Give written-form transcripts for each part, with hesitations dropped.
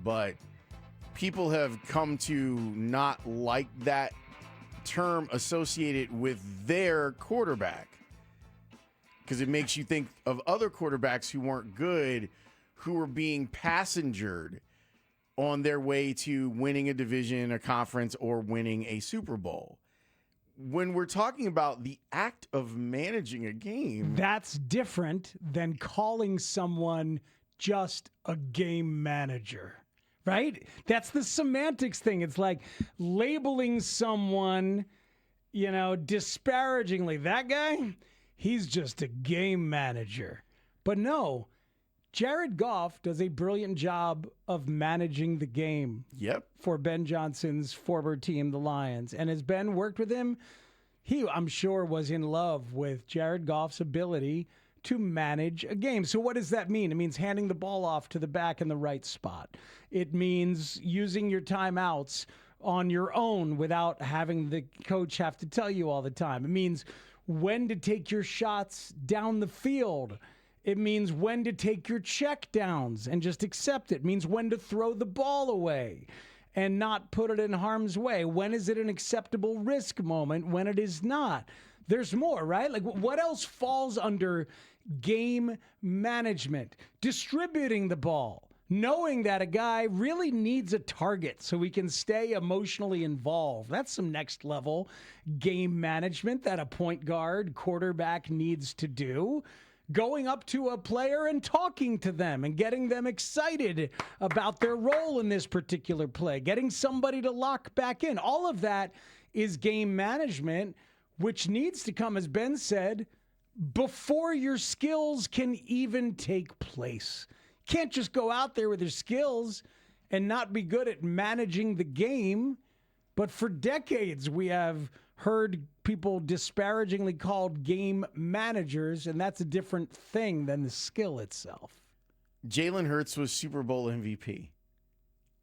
but people have come to not like that term associated with their quarterback because it makes you think of other quarterbacks who weren't good, who were being passengered on their way to winning a division, a conference, or winning a Super Bowl. When we're talking about the act of managing a game, that's different than calling someone just a game manager, right? That's the semantics thing. It's like labeling someone, disparagingly. That guy, he's just a game manager. But no, Jared Goff does a brilliant job of managing the game. Yep. For Ben Johnson's former team, the Lions. And as Ben worked with him, he, I'm sure, was in love with Jared Goff's ability to manage a game. So what does that mean? It means handing the ball off to the back in the right spot. It means using your timeouts on your own without having the coach have to tell you all the time. It means when to take your shots down the field. It means when to take your check downs and just accept it. It means when to throw the ball away and not put it in harm's way. When is it an acceptable risk moment? When it is not. There's more, right? Like, what else falls under game management? Distributing the ball. Knowing that a guy really needs a target so he can stay emotionally involved. That's some next level game management that a point guard, quarterback needs to do. Going up to a player and talking to them and getting them excited about their role in this particular play. Getting somebody to lock back in. All of that is game management, which needs to come, as Ben said, before your skills can even take place. You can't just go out there with your skills and not be good at managing the game. But for decades, we have heard people disparagingly called game managers, and that's a different thing than the skill itself. Jalen Hurts was Super Bowl MVP,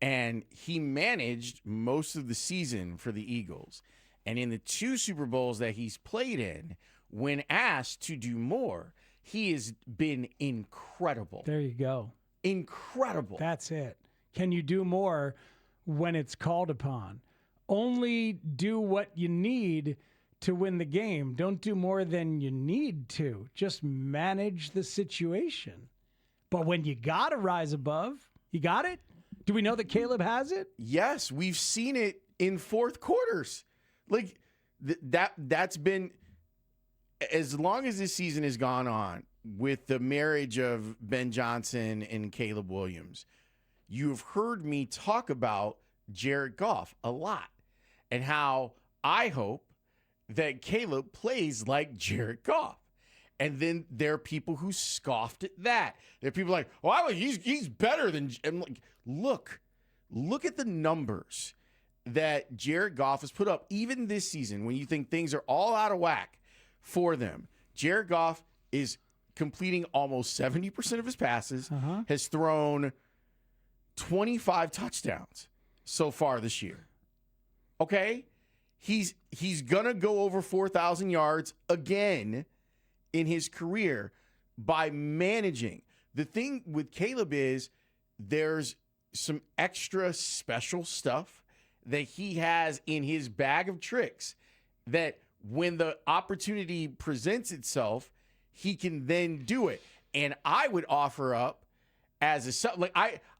and he managed most of the season for the Eagles. And in the 2 Super Bowls that he's played in, when asked to do more, he has been incredible. There you go. Incredible. That's it. Can you do more when it's called upon? Only do what you need to win the game. Don't do more than you need to. Just manage the situation. But when you got to rise above, you got it? Do we know that Caleb has it? Yes, we've seen it in fourth quarters. Like, that's been, as long as this season has gone on with the marriage of Ben Johnson and Caleb Williams, you've heard me talk about Jared Goff a lot and how I hope that Caleb plays like Jared Goff. And then there are people who scoffed at that. There are people like, well, he's better than. I'm like, look at the numbers that Jared Goff has put up, even this season, when you think things are all out of whack for them. Jared Goff is completing almost 70% of his passes, has thrown 25 touchdowns so far this year. Okay? He's going to go over 4,000 yards again in his career by managing. The thing with Caleb is there's some extra special stuff that he has in his bag of tricks that when the opportunity presents itself, he can then do it. And I would offer up as a, like,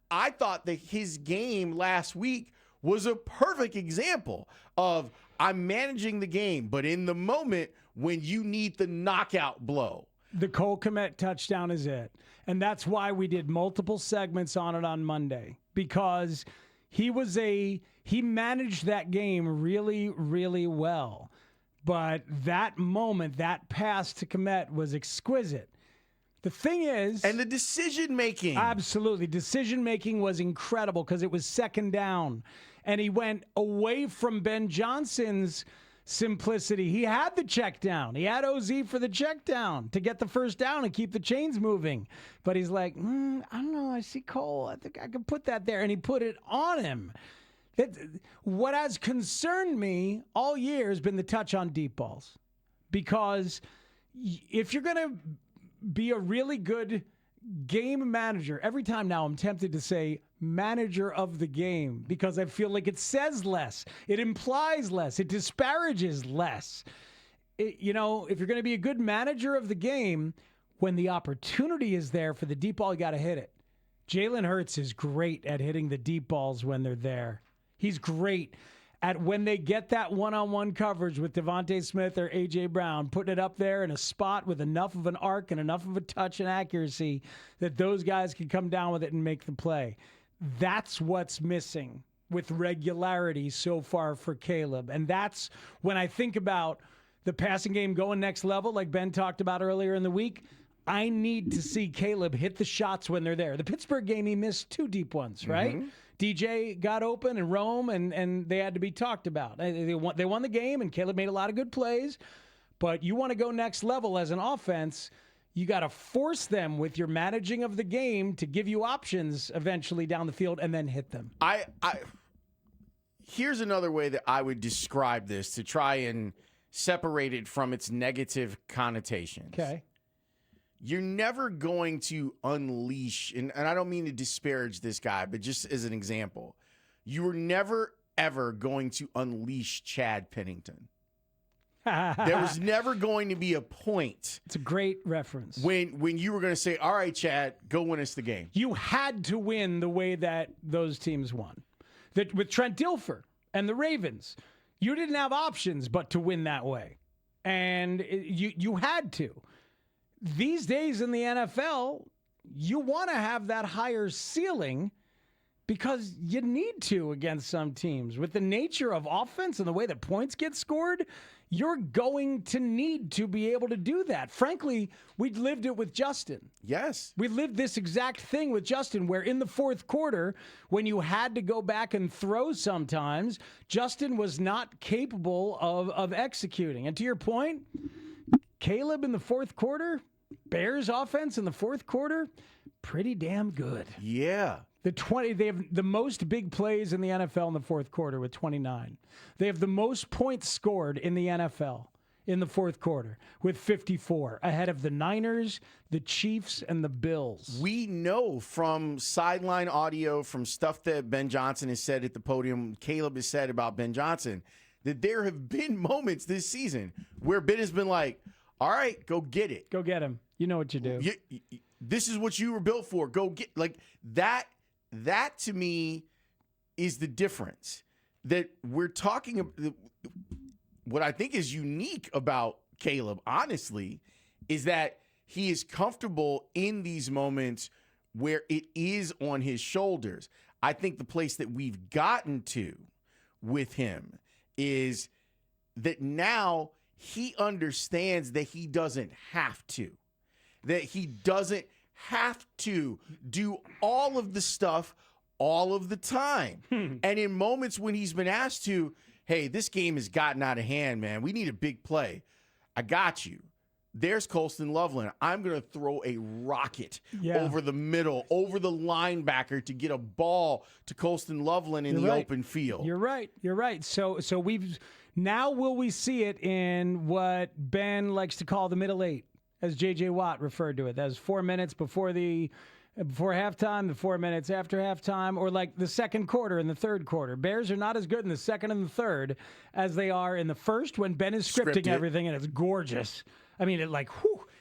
I thought that his game last week was a perfect example of I'm managing the game, but in the moment when you need the knockout blow. The Cole Kmet touchdown is it. And that's why we did multiple segments on it on Monday, because he managed that game really, really well. But that moment, that pass to Kmet was exquisite. The thing is... And the decision-making. Absolutely. Decision-making was incredible because it was second down. And he went away from Ben Johnson's simplicity. He had the check down. He had OZ for the check down to get the first down and keep the chains moving. But he's like, I don't know. I see Cole. I think I can put that there. And he put it on him. What has concerned me all year has been the touch on deep balls. Because if you're going to be a really good game manager, every time now I'm tempted to say manager of the game because I feel like it says less. It implies less. It disparages less. If you're going to be a good manager of the game, when the opportunity is there for the deep ball, you got to hit it. Jalen Hurts is great at hitting the deep balls when they're there. He's great at when they get that one-on-one coverage with Devontae Smith or A.J. Brown, putting it up there in a spot with enough of an arc and enough of a touch and accuracy that those guys can come down with it and make the play. That's what's missing with regularity so far for Caleb. And that's when I think about the passing game going next level, like Ben talked about earlier in the week. I need to see Caleb hit the shots when they're there. The Pittsburgh game, he missed 2 deep ones, right? Mm-hmm. DJ got open and Rome, and they had to be talked about. They won the game, and Caleb made a lot of good plays. But you want to go next level as an offense, you got to force them with your managing of the game to give you options eventually down the field and then hit them. Here's another way that I would describe this to try and separate it from its negative connotations. Okay. You're never going to unleash, and I don't mean to disparage this guy, but just as an example, you were never, ever going to unleash Chad Pennington. There was never going to be a point. It's a great reference. When you were going to say, all right, Chad, go win us the game. You had to win the way that those teams won. That with Trent Dilfer and the Ravens, you didn't have options but to win that way. And you had to. These days in the NFL, you want to have that higher ceiling because you need to against some teams. With the nature of offense and the way that points get scored, you're going to need to be able to do that. Frankly, we lived it with Justin. Yes. We lived this exact thing with Justin where in the fourth quarter, when you had to go back and throw sometimes, Justin was not capable of executing. And to your point, Caleb in the fourth quarter, Bears offense in the fourth quarter, pretty damn good. Yeah. They have the most big plays in the NFL in the fourth quarter with 29. They have the most points scored in the NFL in the fourth quarter with 54, ahead of the Niners, the Chiefs, and the Bills. We know from sideline audio, from stuff that Ben Johnson has said at the podium, Caleb has said about Ben Johnson, that there have been moments this season where Ben has been like, all right, go get it. Go get him. You know what you do. This is what you were built for. Go get, like, that to me is the difference. That we're talking, what I think is unique about Caleb, honestly, is that he is comfortable in these moments where it is on his shoulders. I think the place that we've gotten to with him is that now he understands that he doesn't have to. That he doesn't have to do all of the stuff all of the time. And in moments when he's been asked to, hey, this game has gotten out of hand, man. We need a big play. I got you. There's Colston Loveland. I'm going to throw a rocket over the middle, over the linebacker to get a ball to Colston Loveland in the open field. You're right. You're right. So we've now will we see it in what Ben likes to call the middle eight, as J.J. Watt referred to it. That was 4 minutes before halftime, the 4 minutes after halftime, or like the second quarter and the third quarter. Bears are not as good in the second and the third as they are in the first when Ben is scripting everything, and it's gorgeous. I mean,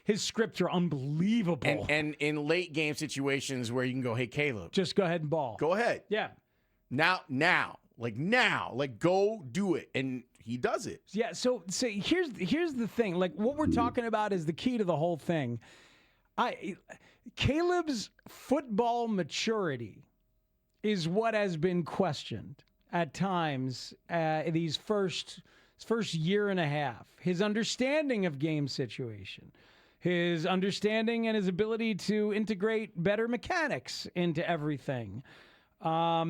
his scripts are unbelievable. And in late game situations where you can go, hey, Caleb. Just go ahead and ball. Go ahead. Yeah. Now, go do it. And he does it. Yeah, so here's the thing. Like, what we're talking about is the key to the whole thing. Caleb's football maturity is what has been questioned at times these first year and a half. His understanding of game situation, his understanding and his ability to integrate better mechanics into everything,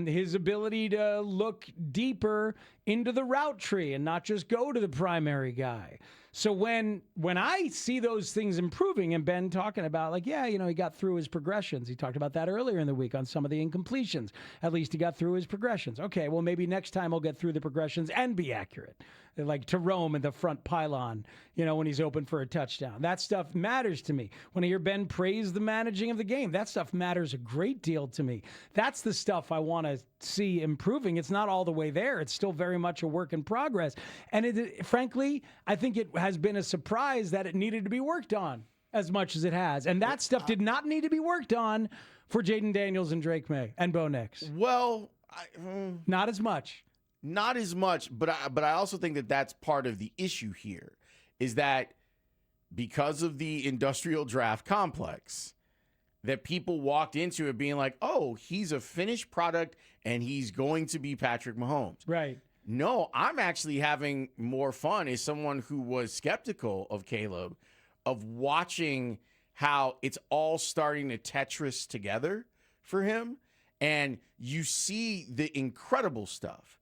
his ability to look deeper into the route tree and not just go to the primary guy. So when I see those things improving, and Ben talking about like, yeah, he got through his progressions. He talked about that earlier in the week on some of the incompletions. At least he got through his progressions. Okay, well, maybe next time he'll get through the progressions and be accurate. Like to Rome in the front pylon, when he's open for a touchdown. That stuff matters to me. When I hear Ben praise the managing of the game, that stuff matters a great deal to me. That's the stuff I want to see improving. It's not all the way there. It's still very much a work in progress. And frankly, I think it has been a surprise that it needed to be worked on as much as it has. And that stuff did not need to be worked on for Jaden Daniels and Drake May and Bo Nix. Well, not as much. Not as much, but I also think that that's part of the issue here, is that because of the industrial draft complex, that people walked into it being like, oh, he's a finished product and he's going to be Patrick Mahomes. Right. No, I'm actually having more fun as someone who was skeptical of Caleb, of watching how it's all starting to Tetris together for him. And you see the incredible stuff.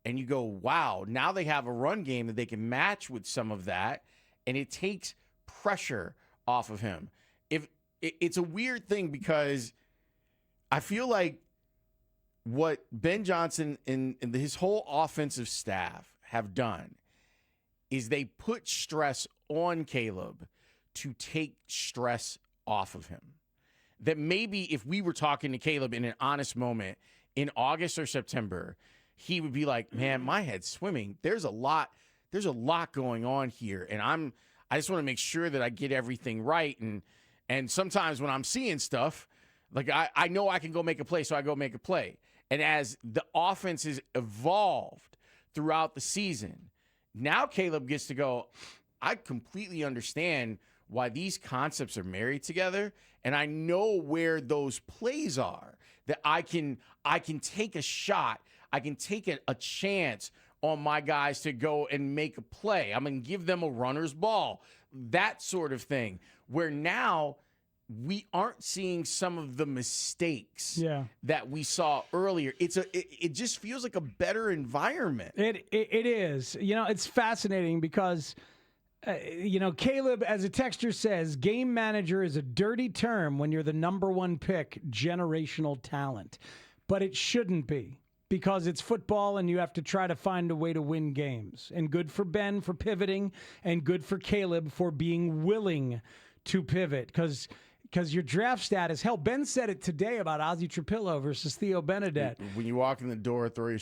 And you go, wow, now they have a run game that they can match with some of that, and it takes pressure off of him. It's a weird thing because I feel like what Ben Johnson and his whole offensive staff have done is they put stress on Caleb to take stress off of him. That maybe if we were talking to Caleb in an honest moment in August or September, he would be like, man, my head's swimming. There's a lot going on here. And I just want to make sure that I get everything right. And sometimes when I'm seeing stuff, like I know I can go make a play, so I go make a play. And as the offense has evolved throughout the season, now Caleb gets to go, I completely understand why these concepts are married together. And I know where those plays are, that I can take a shot. I can take a chance on my guys to go and make a play. I'm going to give them a runner's ball, that sort of thing, where now we aren't seeing some of the mistakes that we saw earlier. It just feels like a better environment. It is. It's fascinating because, Caleb, as a texter says, game manager is a dirty term when you're the number one pick, generational talent. But it shouldn't be. Because it's football and you have to try to find a way to win games. And good for Ben for pivoting, and good for Caleb for being willing to pivot. Because your draft status, hell, Ben said it today about Ozzie Trapillo versus Theo Benedette. When you walk in the door, throw your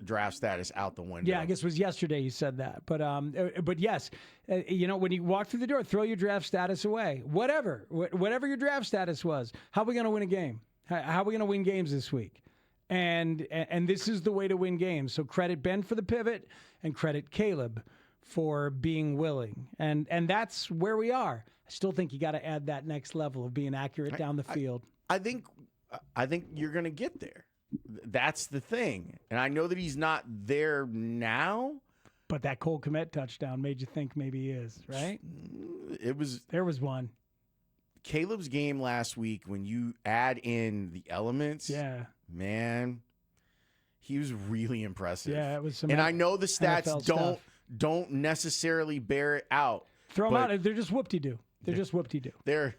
draft status out the window. Yeah, I guess it was yesterday you said that. But yes, when you walk through the door, throw your draft status away. Whatever your draft status was. How are we going to win a game? How are we going to win games this week? And this is the way to win games. So credit Ben for the pivot and credit Caleb for being willing. And that's where we are. I still think you got to add that next level of being accurate down the field. I think you're going to get there. That's the thing. And I know that he's not there now. But that Cole Kmet touchdown made you think maybe he is, right? There was one. Caleb's game last week, when you add in the elements, man, he was really impressive. Yeah, it was some. And I know the stats don't necessarily bear it out. Throw them out. They're just whoop-de-doo. They're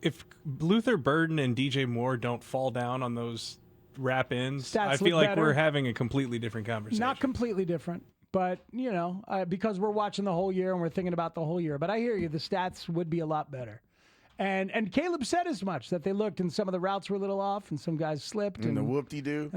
if Luther Burden and DJ Moore don't fall down on those wrap ins, I feel like we're having a completely different conversation. Not completely different. But, because we're watching the whole year and we're thinking about the whole year. But I hear you. The stats would be a lot better. And Caleb said as much, that they looked and some of the routes were a little off and some guys slipped. And the whoop-de-doo.